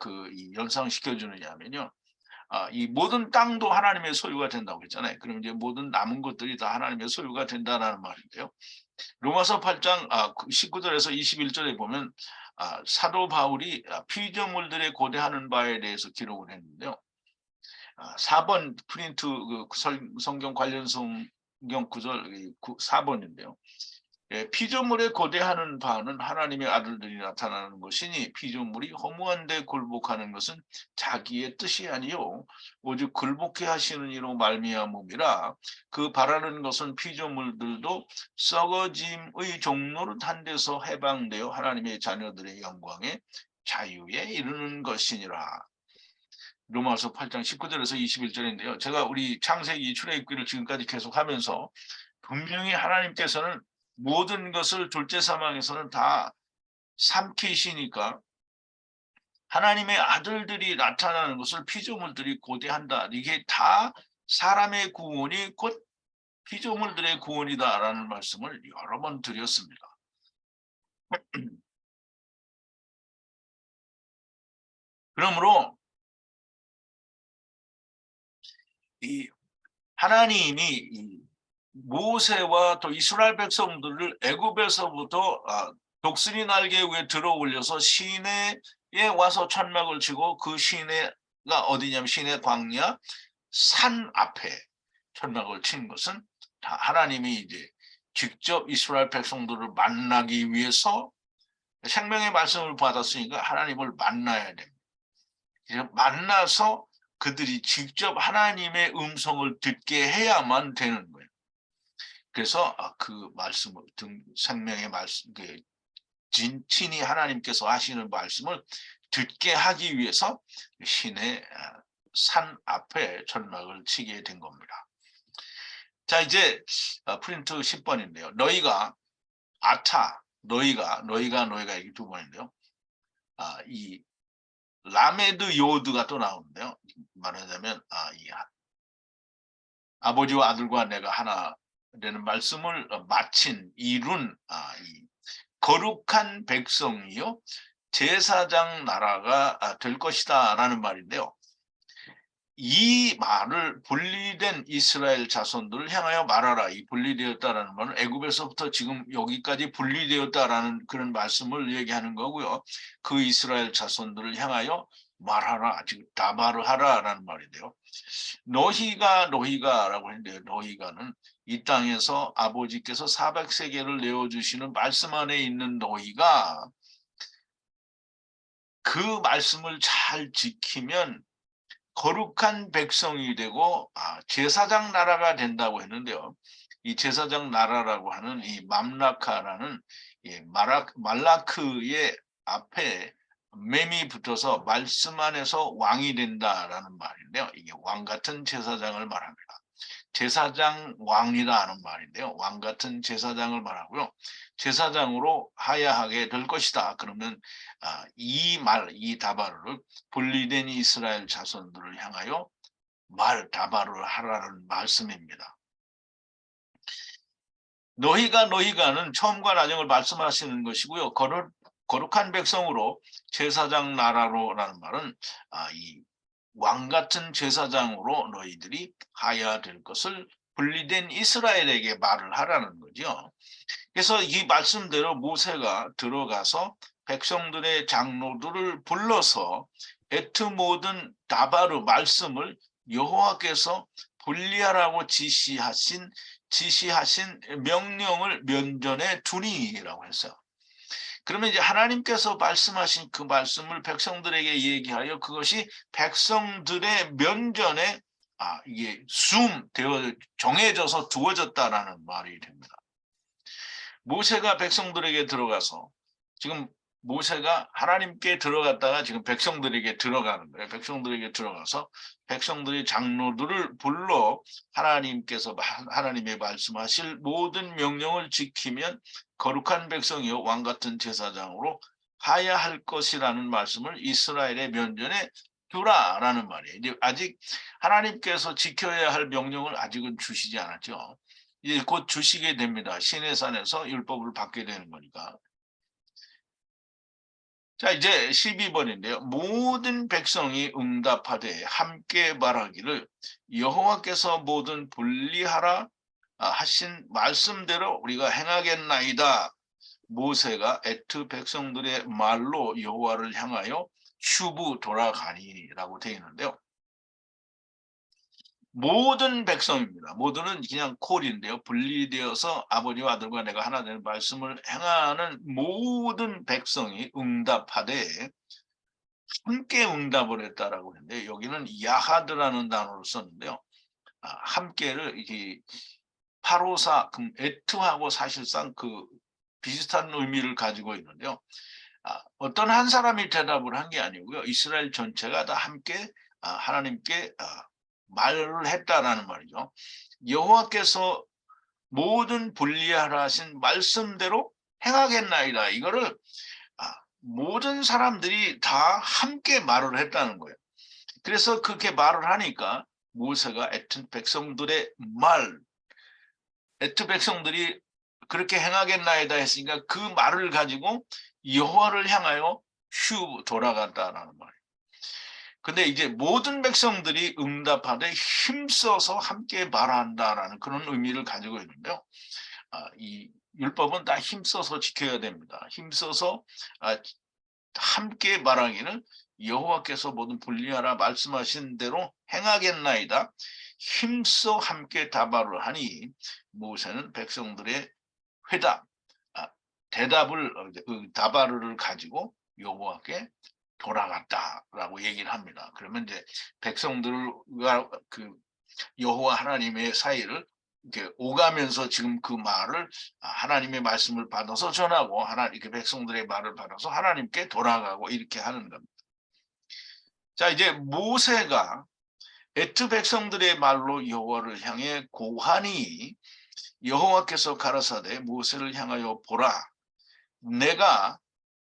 연상시켜 주느냐면요. 이 모든 땅도 하나님의 소유가 된다고 했잖아요. 그럼 이제 모든 남은 것들이 다 하나님의 소유가 된다라는 말인데요. 로마서 8장 19절에서 21절에 보면 사도 바울이 피조물들의 고대하는 바에 대해서 기록을 했는데요. 4번 프린트 성경 관련 성경 구절 4번인데요. 피조물에 고대하는 바는 하나님의 아들들이 나타나는 것이니 피조물이 허무한 데 굴복하는 것은 자기의 뜻이 아니요 오직 굴복해 하시는 이로 말미암음이라. 그 바라는 것은 피조물들도 썩어짐의 종노릇한 데서 해방되어 하나님의 자녀들의 영광에 자유에 이르는 것이니라. 로마서 8장 19절에서 21절인데요. 제가 우리 창세기 출애굽기를 지금까지 계속하면서 분명히 하나님께서는 모든 것을 둘째 사망에서는 다 삼키시니까 하나님의 아들들이 나타나는 것을 피조물들이 고대한다. 이게 다 사람의 구원이 곧 피조물들의 구원이다라는 말씀을 여러 번 드렸습니다. 그러므로 이 하나님이 모세와 또 이스라엘 백성들을 애굽에서부터 독수리 날개 위에 들어 올려서 시내에 와서 천막을 치고 그 시내가 어디냐면 시내 광야 산 앞에 천막을 친 것은 다 하나님이 이제 직접 이스라엘 백성들을 만나기 위해서 생명의 말씀을 받았으니까 하나님을 만나야 됩니다. 만나서 그들이 직접 하나님의 음성을 듣게 해야만 되는 거예요. 그래서 그 말씀을 생명의 말씀, 친히 하나님께서 하시는 말씀을 듣게 하기 위해서 신의 산 앞에 천막을 치게 된 겁니다. 자, 이제 프린트 10번인데요. 너희가 이게 두 번인데요. 이 라메드 요드가 또 나오는데요. 말하자면 아버지와 아들과 내가 하나 되는 말씀을 이룬 이 거룩한 백성이요 제사장 나라가 될 것이다 라는 말인데요. 이 말을 분리된 이스라엘 자손들을 향하여 말하라. 이 분리되었다라는 말은 애굽에서부터 지금 여기까지 분리되었다라는 그런 말씀을 얘기하는 거고요. 그 이스라엘 자손들을 향하여 말하라. 지금 다바르하라라는 말인데요. 너희가라고 했는데요. 너희가는 이 땅에서 아버지께서 400세계를 내어주시는 말씀 안에 있는 너희가 그 말씀을 잘 지키면 거룩한 백성이 되고 제사장 나라가 된다고 했는데요. 이 제사장 나라라고 하는 이 맘라카라는 말라크의 앞에 맴이 붙어서 말씀 안에서 왕이 된다라는 말인데요. 이게 왕 같은 제사장을 말합니다. 제사장 왕이라는 말인데요. 왕 같은 제사장을 말하고요. 제사장으로 하야하게 될 것이다. 그러면 이 다바르를 분리된 이스라엘 자손들을 향하여 다바르를 하라는 말씀입니다. 너희가는 처음과 나중을 말씀하시는 것이고요. 거룩한 백성으로 제사장 나라로라는 말은 이 왕 같은 제사장으로 너희들이 하야 될 것을 분리된 이스라엘에게 말을 하라는 거죠. 그래서 이 말씀대로 모세가 들어가서 백성들의 장로들을 불러서 에트 모든 다바르 말씀을 여호와께서 분리하라고 지시하신 명령을 면전에 두니라고 했어요. 그러면 이제 하나님께서 말씀하신 그 말씀을 백성들에게 얘기하여 그것이 백성들의 면전에 이게 되어 정해져서 두어졌다라는 말이 됩니다. 모세가 백성들에게 들어가서 지금 모세가 하나님께 들어갔다가 지금 백성들에게 들어가는 거예요. 백성들에게 들어가서 백성들의 장로들을 불러 하나님께서 하나님의 말씀하실 모든 명령을 지키면 거룩한 백성이요 왕 같은 제사장으로 하야 할 것이라는 말씀을 이스라엘의 면전에 두라라는 말이에요. 이제 아직 하나님께서 지켜야 할 명령을 아직은 주시지 않았죠. 이제 곧 주시게 됩니다. 시내산에서 율법을 받게 되는 거니까. 자, 이제 12번인데요. 모든 백성이 응답하되 함께 말하기를 여호와께서 모든 분리하라 하신 말씀대로 우리가 행하겠나이다. 모세가 에트 백성들의 말로 여호와를 향하여 슈브 돌아가니라고 되어 있는데요. 모든 백성입니다. 모두는 그냥 콜인데요. 분리되어서 아버지와 아들과 내가 하나 되는 말씀을 행하는 모든 백성이 응답하되 함께 응답을 했다라고 했는데 여기는 야하드라는 단어를 썼는데요. 함께를 이게 파로사, 에트하고 사실상 그 비슷한 의미를 가지고 있는데요. 어떤 한 사람이 대답을 한 게 아니고요. 이스라엘 전체가 다 함께 하나님께 말을 했다라는 말이죠. 여호와께서 모든 분리하라 하신 말씀대로 행하겠나이다. 이거를 모든 사람들이 다 함께 말을 했다는 거예요. 그래서 그렇게 말을 하니까 모세가 에트 백성들이 그렇게 행하겠나이다 했으니까 그 말을 가지고 여호와를 향하여 돌아갔다라는 말이에요. 근데 이제 모든 백성들이 응답하되 힘써서 함께 말한다라는 그런 의미를 가지고 있는데요. 이 율법은 다 힘써서 지켜야 됩니다. 힘써서 함께 말하기는 여호와께서 모든 분리하라 말씀하신 대로 행하겠나이다. 힘써 함께 다발을 하니 모세는 백성들의 대답을 다발을 가지고 여호와께 돌아갔다라고 얘기를 합니다. 그러면 이제 백성들과 그 여호와 하나님의 사이를 이렇게 오가면서 지금 그 말을 하나님의 말씀을 받아서 전하고 이렇게 백성들의 말을 받아서 하나님께 돌아가고 이렇게 하는 겁니다. 자, 이제 모세가 에트 백성들의 말로 여호와를 향해 고하니 여호와께서 가라사대 모세를 향하여 보라.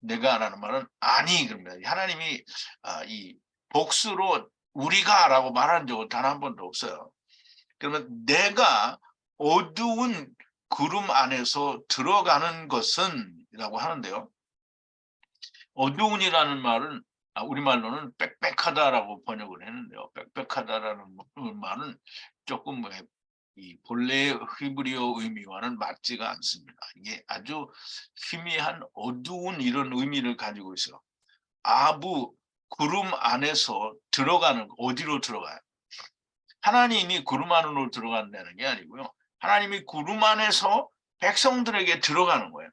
내가라는 말은 아니 그럽니다. 하나님이 이 복수로 우리가라고 말한 적은 단 한 번도 없어요. 그러면 내가 어두운 구름 안에서 들어가는 것은 이라고 하는데요. 어두운이라는 말은 우리말로는 빽빽하다라고 번역을 했는데요. 빽빽하다라는 말은 조금 이 본래의 히브리어 의미와는 맞지가 않습니다. 이게 아주 희미한 어두운 이런 의미를 가지고 있어요. 구름 안에서 들어가는 어디로 들어가요? 하나님이 구름 안으로 들어간다는 게 아니고요. 하나님이 구름 안에서 백성들에게 들어가는 거예요.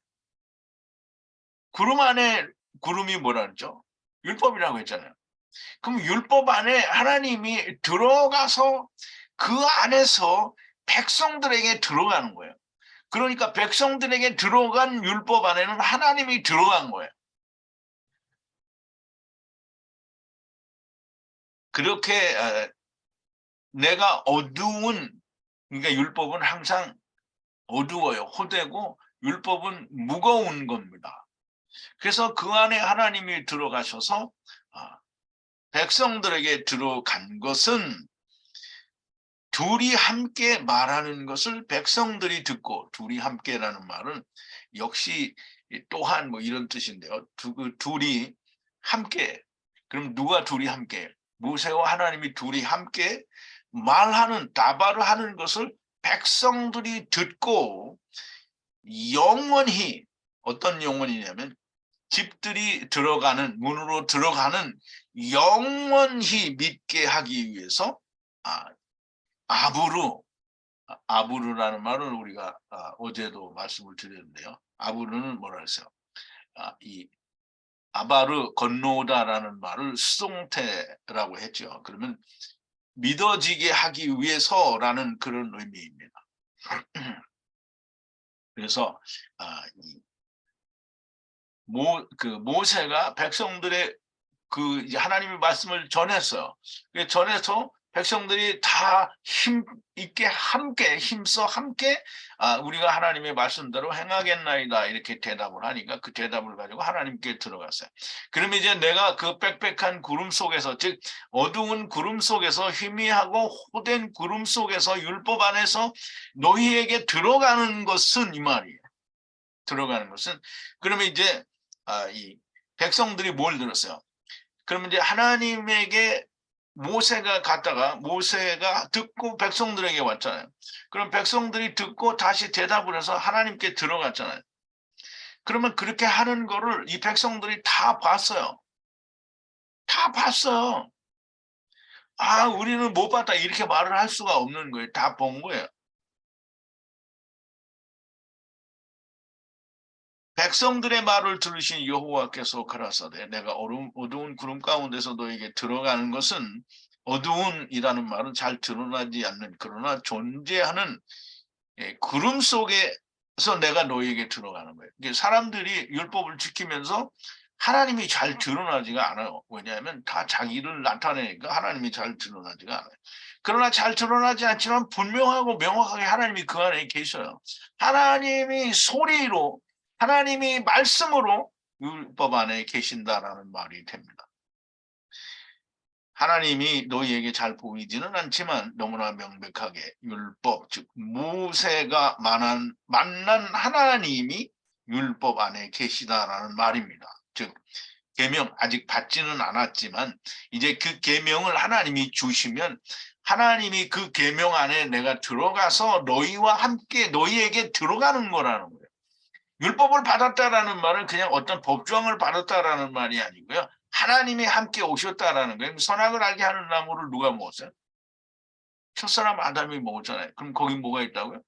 구름 안에 구름이 뭐라 그랬죠? 율법이라고 했잖아요. 그럼 율법 안에 하나님이 들어가서 그 안에서 백성들에게 들어가는 거예요. 그러니까 백성들에게 들어간 율법 안에는 하나님이 들어간 거예요. 그렇게 내가 어두운, 그러니까 율법은 항상 어두워요. 호되고 율법은 무거운 겁니다. 그래서 그 안에 하나님이 들어가셔서 백성들에게 들어간 것은 둘이 함께 말하는 것을 백성들이 듣고, 둘이 함께라는 말은 역시 또한 뭐 이런 뜻인데요. 둘이 함께, 그럼 누가 둘이 함께? 모세와 하나님이 둘이 함께 말하는, 다발을 하는 것을 백성들이 듣고 영원히, 어떤 영원이냐면 집들이 들어가는, 문으로 들어가는 영원히 믿게 하기 위해서 아부르, 아부르라는 말을 우리가 어제도 말씀을 드렸는데요. 아부르는 뭐라 했어요? 이 아바르, 건너오다라는 말을 수동태라고 했죠. 그러면 믿어지게 하기 위해서라는 그런 의미입니다. 그래서 모세가 백성들의 이제 하나님의 말씀을 전했어요. 전해서 백성들이 다 힘 있게 함께 힘써 함께 우리가 하나님의 말씀대로 행하겠나이다 이렇게 대답을 하니까 그 대답을 가지고 하나님께 들어갔어요. 그러면 이제 내가 그 빽빽한 구름 속에서, 즉 어두운 구름 속에서, 희미하고 호된 구름 속에서 율법 안에서 너희에게 들어가는 것은, 이 말이에요. 들어가는 것은, 그러면 이제 이 백성들이 뭘 들었어요? 그러면 이제 하나님에게 모세가 듣고 백성들에게 왔잖아요. 그럼 백성들이 듣고 다시 대답을 해서 하나님께 들어갔잖아요. 그러면 그렇게 하는 거를 이 백성들이 다 봤어요. 다 봤어요. 우리는 못 봤다 이렇게 말을 할 수가 없는 거예요. 다 본 거예요. 백성들의 말을 들으신 여호와께서 가라사대 내가 어두운 구름 가운데서 너에게 들어가는 것은, 어두운이라는 말은 잘 드러나지 않는, 그러나 존재하는 구름 속에서 내가 너에게 들어가는 거예요. 사람들이 율법을 지키면서 하나님이 잘 드러나지가 않아요. 왜냐하면 다 자기를 나타내니까 하나님이 잘 드러나지가 않아요. 그러나 잘 드러나지 않지만 분명하고 명확하게 하나님이 그 안에 계셔요. 하나님이 소리로, 하나님이 말씀으로 율법 안에 계신다라는 말이 됩니다. 하나님이 너희에게 잘 보이지는 않지만 너무나 명백하게 율법, 즉 모세가 만난 하나님이 율법 안에 계시다라는 말입니다. 즉 계명 아직 받지는 않았지만 이제 그 계명을 하나님이 주시면 하나님이 그 계명 안에 내가 들어가서 너희와 함께 너희에게 들어가는 거라는 거예요. 율법을 받았다라는 말은 그냥 어떤 법조항을 받았다라는 말이 아니고요. 하나님이 함께 오셨다라는 거예요. 선악을 알게 하는 나무를 누가 먹었어요? 첫사람 아담이 먹었잖아요. 그럼 거기 뭐가 있다고요?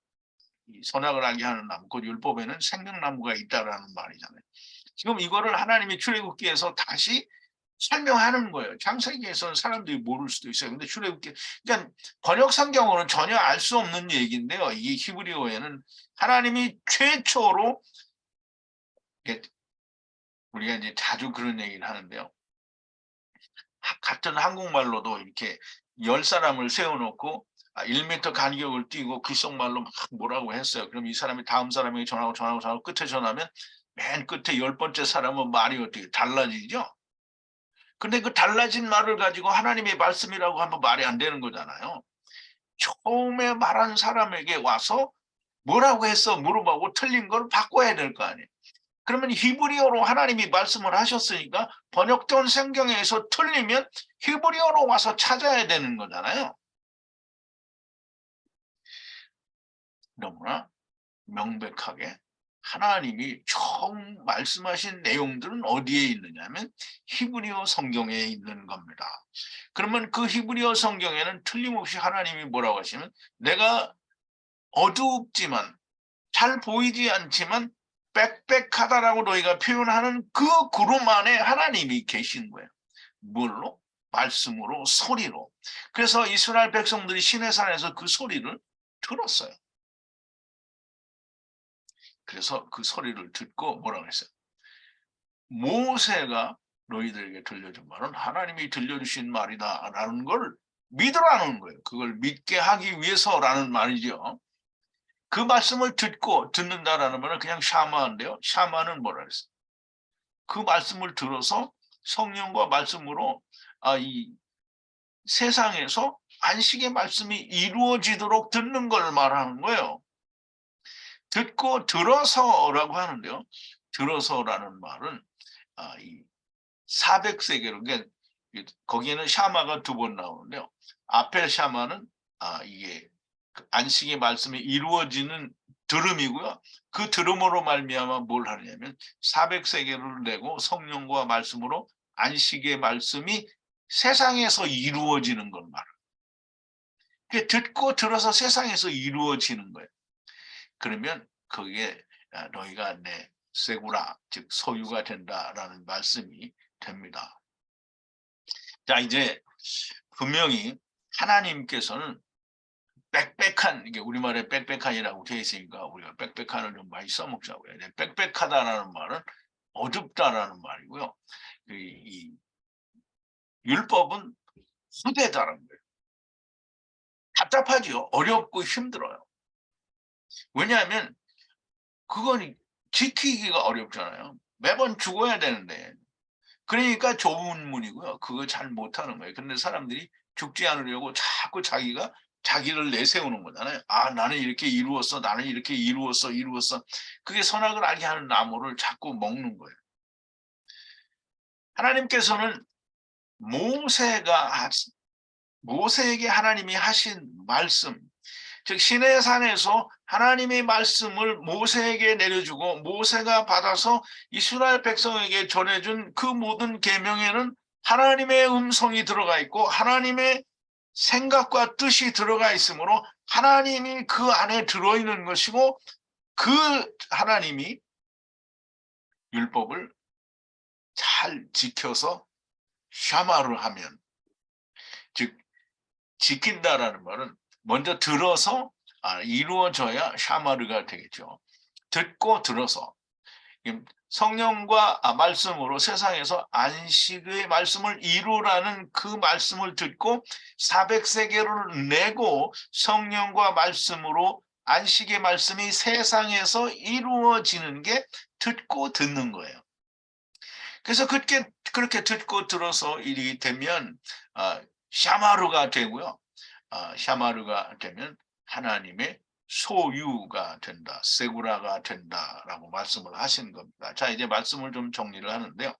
이 선악을 알게 하는 나무, 그 율법에는 생명나무가 있다라는 말이잖아요. 지금 이거를 하나님이 출애굽기에서 다시 설명하는 거예요. 창세기에서는 사람들이 모를 수도 있어요. 근데 출애굽기, 그러니까 번역 성경으로는 전혀 알 수 없는 얘기인데요. 이 히브리어에는 하나님이 최초로, 우리가 이제 자주 그런 얘기를 하는데요. 같은 한국말로도 이렇게 10사람을 세워놓고 1m 간격을 띄고 귓속말로 막 뭐라고 했어요. 그럼 이 사람이 다음 사람에게 전하고 끝에 전하면 맨 끝에 10번째 사람은 말이 어떻게 달라지죠? 근데 그 달라진 말을 가지고 하나님의 말씀이라고 하면 말이 안 되는 거잖아요. 처음에 말한 사람에게 와서 뭐라고 했어 물어보고 틀린 걸 바꿔야 될 거 아니에요. 그러면 히브리어로 하나님이 말씀을 하셨으니까 번역된 성경에서 틀리면 히브리어로 와서 찾아야 되는 거잖아요. 너무나 명백하게 하나님이 처음 말씀하신 내용들은 어디에 있느냐면 히브리어 성경에 있는 겁니다. 그러면 그 히브리어 성경에는 틀림없이 하나님이 뭐라고 하시면 내가 어둡지만 잘 보이지 않지만 빽빽하다라고 너희가 표현하는 그 구름 안에 하나님이 계신 거예요. 뭘로? 말씀으로 소리로. 그래서 이스라엘 백성들이 시내산에서 그 소리를 들었어요. 그래서 그 소리를 듣고 뭐라고 했어요? 모세가 너희들에게 들려준 말은 하나님이 들려주신 말이다 라는 걸 믿으라는 거예요. 그걸 믿게 하기 위해서라는 말이죠. 그 말씀을 듣는다라는 말은 그냥 샤마인데요. 샤마는 뭐라 그랬어요? 그 말씀을 들어서 성령과 말씀으로 이 세상에서 안식의 말씀이 이루어지도록 듣는 걸 말하는 거예요. 듣고 들어서라고 하는데요. 들어서라는 말은 이 400세계로, 그러니까 거기에는 샤마가 2번 나오는데요. 앞에 샤마는 이게 안식의 말씀이 이루어지는 들음이고요. 그 들음으로 말미암아 뭘 하느냐면 400세계를 내고 성령과 말씀으로 안식의 말씀이 세상에서 이루어지는 걸 말해요. 듣고 들어서 세상에서 이루어지는 거예요. 그러면 거기에 너희가 내 세구라, 즉 소유가 된다라는 말씀이 됩니다. 자, 이제 분명히 하나님께서는 빽빽한, 이게 우리말에 빽빽한이라고 되어 있으니까 우리가 빽빽한을 좀 많이 써먹자고요. 빽빽하다라는 말은 어둡다라는 말이고요. 이 율법은 후대다라는 거예요. 답답하죠. 어렵고 힘들어요. 왜냐하면 그건 지키기가 어렵잖아요. 매번 죽어야 되는데. 그러니까 좁은 문이고요. 그거 잘 못하는 거예요. 근데 사람들이 죽지 않으려고 자꾸 자기를 내세우는 거잖아요. 나는 이렇게 이루었어. 나는 이렇게 이루었어. 그게 선악을 알게 하는 나무를 자꾸 먹는 거예요. 하나님께서는 모세에게 하나님이 하신 말씀, 즉 시내산에서 하나님의 말씀을 모세에게 내려주고 모세가 받아서 이스라엘 백성에게 전해준 그 모든 계명에는 하나님의 음성이 들어가 있고 하나님의 생각과 뜻이 들어가 있으므로 하나님이 그 안에 들어있는 것이고, 그 하나님이 율법을 잘 지켜서 샤마를 하면, 즉 지킨다라는 말은 먼저 들어서 이루어져야 샤마르가 되겠죠. 듣고 들어서 성령과 말씀으로 세상에서 안식의 말씀을 이루라는 그 말씀을 듣고 400세계를 내고 성령과 말씀으로 안식의 말씀이 세상에서 이루어지는 게 듣고 듣는 거예요. 그래서 그렇게 듣고 들어서 일이 되면 샤마르가 되고요. 샤마르가 되면 하나님의 소유가 된다, 세구라가 된다라고 말씀을 하신 겁니다. 자, 이제 말씀을 좀 정리를 하는데요.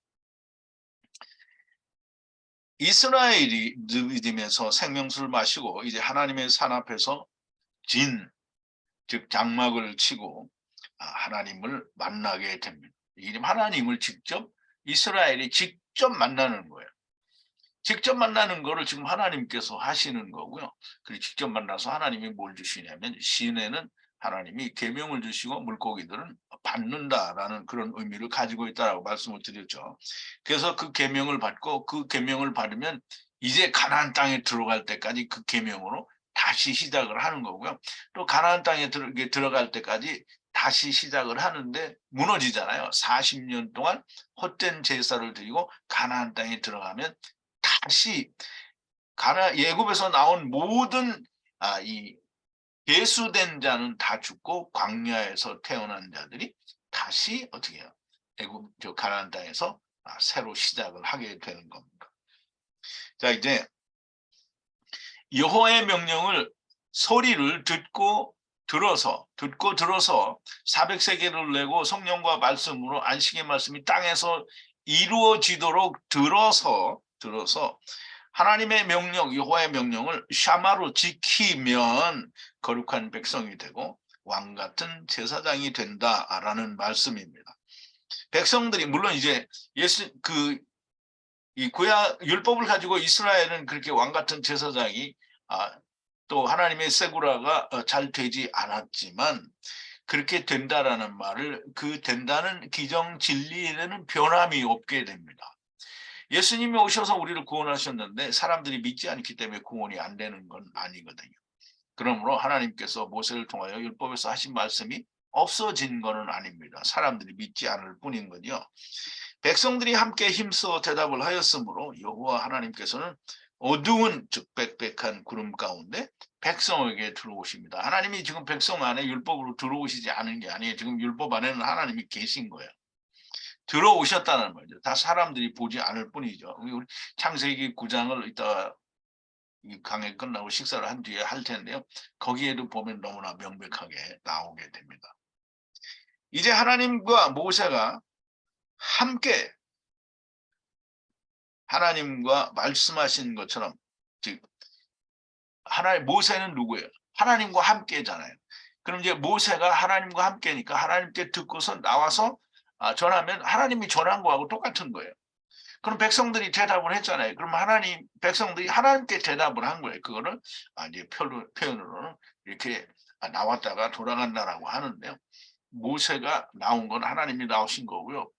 이스라엘이 느디딤에서 생명수를 마시고 이제 하나님의 산 앞에서 즉 장막을 치고 하나님을 만나게 됩니다. 하나님을 이스라엘이 직접 만나는 거예요. 직접 만나는 거를 지금 하나님께서 하시는 거고요. 그리고 직접 만나서 하나님이 뭘 주시냐면 시내는 하나님이 계명을 주시고 물고기들은 받는다라는 그런 의미를 가지고 있다라고 말씀을 드렸죠. 그래서 그 계명을 받고 그 계명을 받으면 이제 가나안 땅에 들어갈 때까지 그 계명으로 다시 시작을 하는 거고요. 또 가나안 땅에 들어갈 때까지 다시 시작을 하는데 무너지잖아요. 40년 동안 헛된 제사를 드리고 가나안 땅에 들어가면 다시 예굽에서 나온 모든 이 예수된 자는 다 죽고 광야에서 태어난 자들이 다시 어떻게 해요? 가나안 땅에서 새로 시작을 하게 되는 겁니다. 자, 이제 여호와의 명령을 소리를 듣고 들어서 400세계를 내고 성령과 말씀으로 안식의 말씀이 땅에서 이루어지도록 들어서 하나님의 명령, 여호와의 명령을 샤마로 지키면 거룩한 백성이 되고 왕 같은 제사장이 된다라는 말씀입니다. 백성들이 물론 이제 이 구약 율법을 가지고 이스라엘은 그렇게 왕 같은 제사장이 또 하나님의 세구라가 잘 되지 않았지만 그렇게 된다라는 말을 된다는 기정 진리에는 변함이 없게 됩니다. 예수님이 오셔서 우리를 구원하셨는데 사람들이 믿지 않기 때문에 구원이 안 되는 건 아니거든요. 그러므로 하나님께서 모세를 통하여 율법에서 하신 말씀이 없어진 것은 아닙니다. 사람들이 믿지 않을 뿐인 거죠. 백성들이 함께 힘써 대답을 하였으므로 여호와 하나님께서는 어두운 즉 빽빽한 구름 가운데 백성에게 들어오십니다. 하나님이 지금 백성 안에 율법으로 들어오시지 않은 게 아니에요. 지금 율법 안에는 하나님이 계신 거예요. 들어오셨다는 말이죠. 다 사람들이 보지 않을 뿐이죠. 우리 창세기 9장을 이따 이 강의 끝나고 식사를 한 뒤에 할 텐데요. 거기에도 보면 너무나 명백하게 나오게 됩니다. 이제 하나님과 모세가 함께 하나님과 말씀하신 것처럼, 즉 하나님, 모세는 누구예요? 하나님과 함께잖아요. 그럼 이제 모세가 하나님과 함께니까 하나님께 듣고서 나와서 전하면 하나님이 전한 거하고 똑같은 거예요. 그럼 백성들이 대답을 했잖아요. 그럼 백성들이 하나님께 대답을 한 거예요. 그거를 이제 표현으로는 이렇게 나왔다가 돌아간다라고 하는데요. 모세가 나온 건 하나님이 나오신 거고요.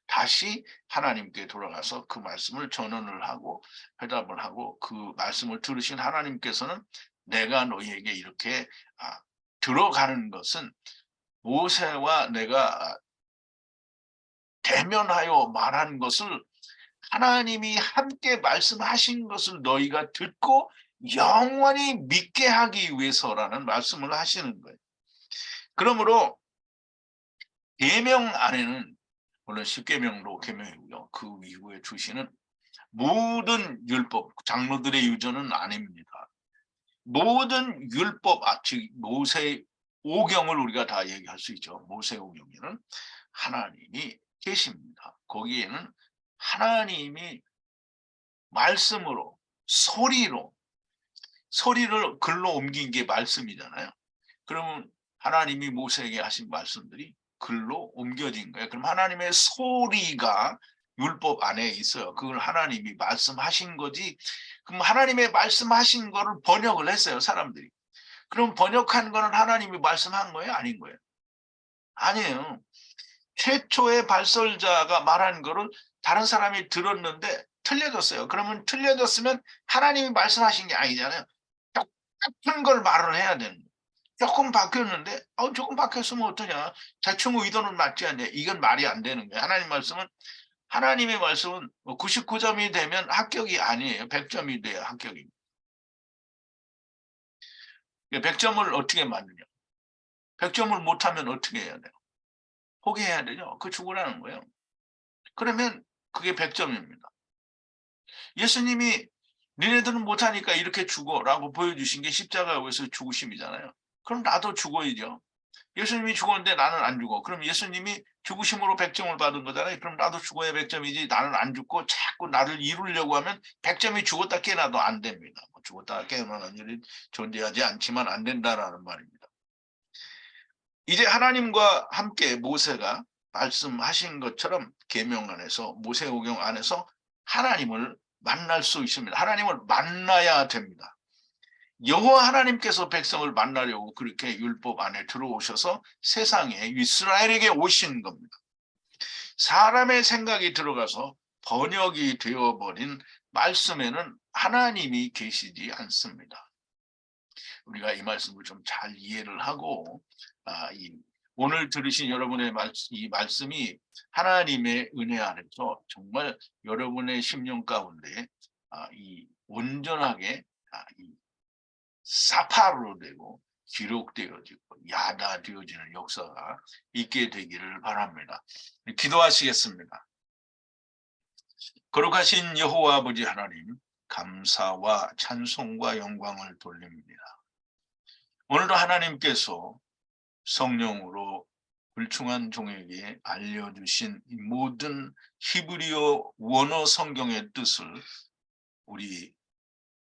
다시 하나님께 돌아가서 그 말씀을 전언을 하고 회답을 하고 그 말씀을 들으신 하나님께서는 내가 너희에게 이렇게 들어가는 것은 모세와 내가 대면하여 말한 것을 하나님이 함께 말씀하신 것을 너희가 듣고 영원히 믿게 하기 위해서라는 말씀을 하시는 거예요. 그러므로 계명 안에는 물론 십계명도 계명이고요. 그 이후에 주시는 모든 율법, 장로들의 유전은 아닙니다. 모든 율법, 즉 모세 오경을 우리가 다 얘기할 수 있죠. 모세 오경에는 하나님이 계십니다. 거기에는 하나님이 말씀으로, 소리를 글로 옮긴 게 말씀이잖아요. 그러면 하나님이 모세에게 하신 말씀들이 글로 옮겨진 거예요. 그럼 하나님의 소리가 율법 안에 있어요. 그걸 하나님이 말씀하신 거지. 그럼 하나님의 말씀하신 거를 번역을 했어요, 사람들이. 그럼 번역한 거는 하나님이 말씀한 거예요, 아닌 거예요? 아니에요. 최초의 발설자가 말한 거를 다른 사람이 들었는데 틀려졌어요. 그러면 틀려졌으면 하나님이 말씀하신 게 아니잖아요. 똑같은 걸 말을 해야 되는 거예요. 조금 바뀌었는데 조금 바뀌었으면 어떠냐. 대충 의도는 맞지 않냐. 이건 말이 안 되는 거예요. 하나님의 말씀은 99점이 되면 합격이 아니에요. 100점이 돼야 합격입니다. 100점을 어떻게 만드냐. 100점을 못하면 어떻게 해야 돼요? 포기해야 되죠. 그 죽으라는 거예요. 그러면 그게 100점입니다. 예수님이 니네들은 못하니까 이렇게 죽어라고 보여주신 게 십자가에서 죽으심이잖아요. 그럼 나도 죽어야죠. 예수님이 죽었는데 나는 안 죽어. 그럼 예수님이 죽으심으로 100점을 받은 거잖아요. 그럼 나도 죽어야 100점이지. 나는 안 죽고 자꾸 나를 이루려고 하면 100점이 죽었다 깨어나도 안 됩니다. 죽었다 깨어나는 일이 존재하지 않지만 안 된다라는 말입니다. 이제 하나님과 함께 모세가 말씀하신 것처럼 계명 안에서, 모세오경 안에서 하나님을 만날 수 있습니다. 하나님을 만나야 됩니다. 여호와 하나님께서 백성을 만나려고 그렇게 율법 안에 들어오셔서 세상에 이스라엘에게 오신 겁니다. 사람의 생각이 들어가서 번역이 되어버린 말씀에는 하나님이 계시지 않습니다. 우리가 이 말씀을 좀 잘 이해를 하고 오늘 들으신 여러분의 이 말씀이 하나님의 은혜 안에서 정말 여러분의 심령 가운데 이 온전하게 이 사파로 되고 기록되어지고 야다되어지는 역사가 있게 되기를 바랍니다. 기도하시겠습니다. 거룩하신 여호와 아버지 하나님, 감사와 찬송과 영광을 돌립니다. 오늘도 하나님께서 성령으로 불충한 종에게 알려주신 이 모든 히브리어 원어 성경의 뜻을 우리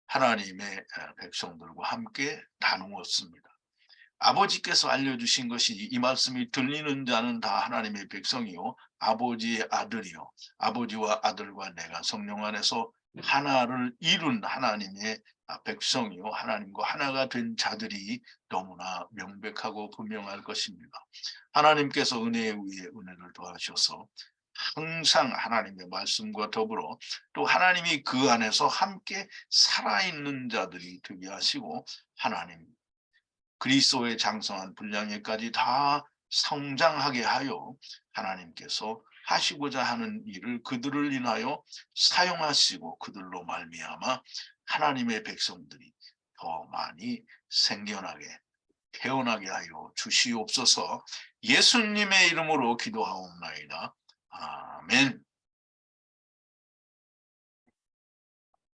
하나님의 백성들과 함께 나누었습니다. 아버지께서 알려주신 것이 이 말씀이 들리는 자는 다 하나님의 백성이요 아버지의 아들이요 아버지와 아들과 내가 성령 안에서 하나를 이룬 하나님의 백성이요 하나님과 하나가 된 자들이 너무나 명백하고 분명할 것입니다. 하나님께서 은혜에 의해 은혜를 더하셔서 항상 하나님의 말씀과 더불어 또 하나님이 그 안에서 함께 살아있는 자들이 되게 하시고 하나님 그리스도의 장성한 분량에까지 다 성장하게 하여 하나님께서 하시고자 하는 일을 그들을 인하여 사용하시고 그들로 말미암아 하나님의 백성들이 더 많이 생겨나게 태어나게 하여 주시옵소서. 예수님의 이름으로 기도하옵나이다. 아멘.